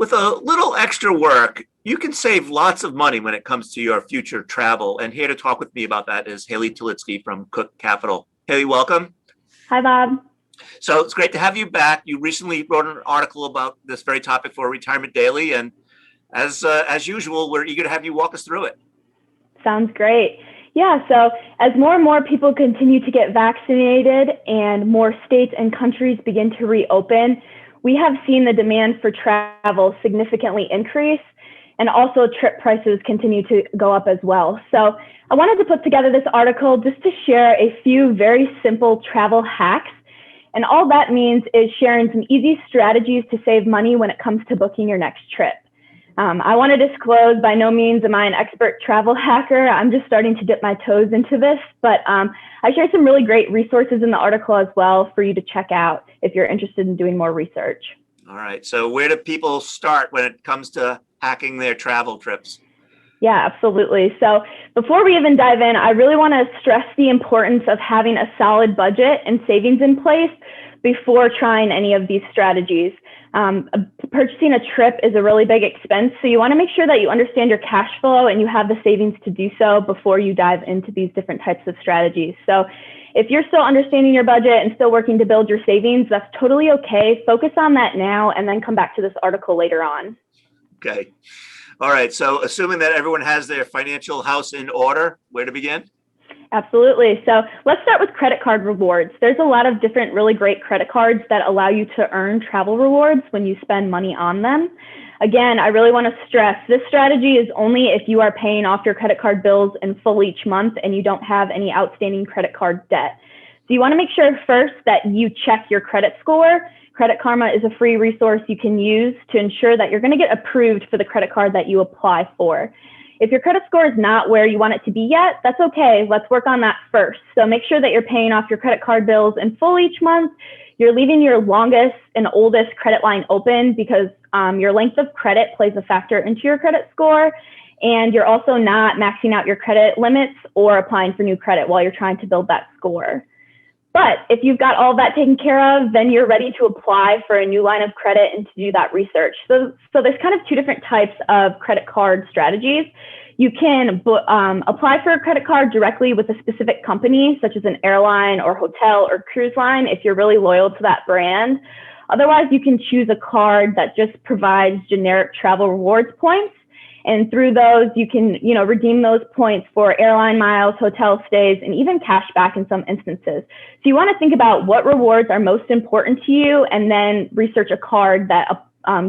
With a little extra work, you can save lots of money when it comes to your future travel. And here to talk with me about that is Haley Tolitsky from Cook Capital. Haley, welcome. Hi, Bob. So it's great to have you back. You recently wrote an article about this very topic for Retirement Daily. And as usual, we're eager to have you walk us through it. Sounds great. Yeah, so as more and more people continue to get vaccinated and more states and countries begin to reopen, we have seen the demand for travel significantly increase, and also trip prices continue to go up as well. So I wanted to put together this article just to share a few very simple travel hacks. And all that means is sharing some easy strategies to save money when it comes to booking your next trip. I want to disclose, by no means am I an expert travel hacker. I'm just starting to dip my toes into this, but I share some really great resources in the article as well for you to check out if you're interested in doing more research. All right. So where do people start when it comes to hacking their travel trips? Yeah, absolutely. So before we even dive in, I really want to stress the importance of having a solid budget and savings in place before trying any of these strategies. Purchasing a trip is a really big expense, so you want to make sure that you understand your cash flow and you have the savings to do so before you dive into these different types of strategies. So if you're still understanding your budget and still working to build your savings, that's totally okay. Focus on that now and then come back to this article later on. Okay. All right. So assuming that everyone has their financial house in order, where to begin? Absolutely. So let's start with credit card rewards. There's a lot of different really great credit cards that allow you to earn travel rewards when you spend money on them. Again, I really want to stress this strategy is only if you are paying off your credit card bills in full each month and you don't have any outstanding credit card debt. So you want to make sure first that you check your credit score. Credit Karma is a free resource you can use to ensure that you're going to get approved for the credit card that you apply for. If your credit score is not where you want it to be yet, that's okay. Let's work on that first. So make sure that you're paying off your credit card bills in full each month. You're leaving your longest and oldest credit line open because your length of credit plays a factor into your credit score. And you're also not maxing out your credit limits or applying for new credit while you're trying to build that score. But if you've got all that taken care of, then you're ready to apply for a new line of credit and to do that research. So there's kind of two different types of credit card strategies. You can apply for a credit card directly with a specific company, such as an airline or hotel or cruise line, if you're really loyal to that brand. Otherwise, you can choose a card that just provides generic travel rewards points. And through those, you can, redeem those points for airline miles, hotel stays, and even cash back in some instances. So you want to think about what rewards are most important to you and then research a card that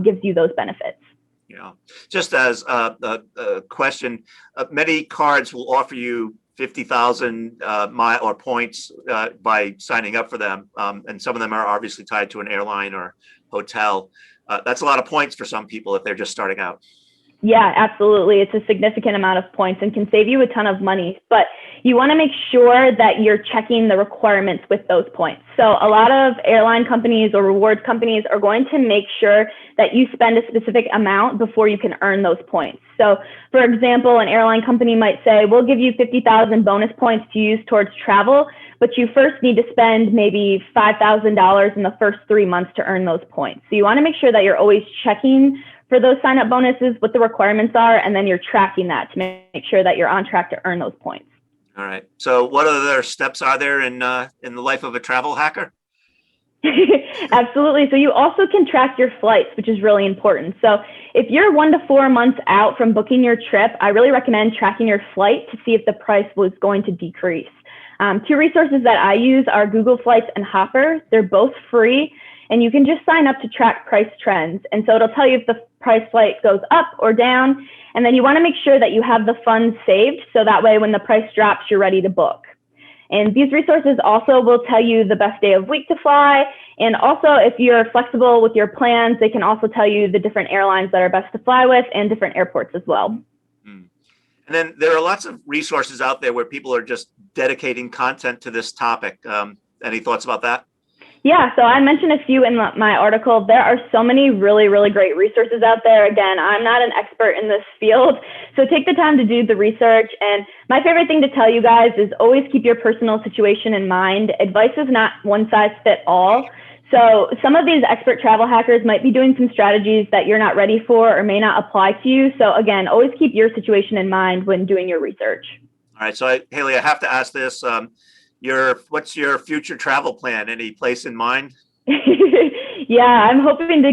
gives you those benefits. Yeah. Just as a question, many cards will offer you 50,000 mile or points by signing up for them. And some of them are obviously tied to an airline or hotel. That's a lot of points for some people if they're just starting out. Yeah, absolutely. It's a significant amount of points and can save you a ton of money, but you want to make sure that you're checking the requirements with those points. So a lot of airline companies or rewards companies are going to make sure that you spend a specific amount before you can earn those points. So for example, an airline company might say, we'll give you 50,000 bonus points to use towards travel, but you first need to spend maybe $5,000 in the first 3 months to earn those points. So you want to make sure that you're always checking for those sign-up bonuses, what the requirements are, and then you're tracking that to make sure that you're on track to earn those points. All right. So what other steps are there in the life of a travel hacker? Absolutely. So you also can track your flights, which is really important. So if you're 1 to 4 months out from booking your trip, I really recommend tracking your flight to see if the price was going to decrease. Two resources that I use are Google Flights and Hopper. They're both free, and you can just sign up to track price trends. And so it'll tell you if the price flight goes up or down. And then you want to make sure that you have the funds saved, so that way when the price drops, you're ready to book. And these resources also will tell you the best day of week to fly. And also, if you're flexible with your plans, they can also tell you the different airlines that are best to fly with and different airports as well. And then there are lots of resources out there where people are just dedicating content to this topic. Any thoughts about that? Yeah, so I mentioned a few in my article. There are so many really, really great resources out there. Again, I'm not an expert in this field, so take the time to do the research. And my favorite thing to tell you guys is always keep your personal situation in mind. Advice is not one size fits all. So some of these expert travel hackers might be doing some strategies that you're not ready for or may not apply to you. So again, always keep your situation in mind when doing your research. All right. So Haley, I have to ask this. What's your future travel plan? Any place in mind? Yeah, I'm hoping to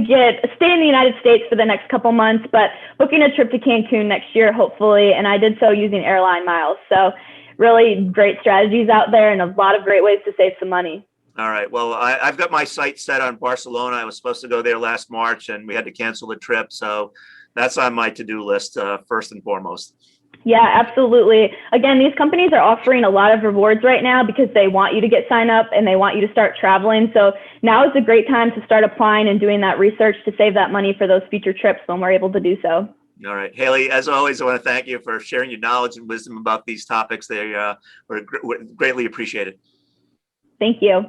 stay in the United States for the next couple months, but booking a trip to Cancun next year, hopefully. And I did so using airline miles. So really great strategies out there and a lot of great ways to save some money. All right. Well, I've got my sights set on Barcelona. I was supposed to go there last March and we had to cancel the trip. So that's on my to-do list first and foremost. Yeah, absolutely. Again, these companies are offering a lot of rewards right now because they want you to get signed up and they want you to start traveling. So now is a great time to start applying and doing that research to save that money for those future trips when we're able to do so. All right. Haley, as always, I want to thank you for sharing your knowledge and wisdom about these topics. They were greatly appreciated. Thank you.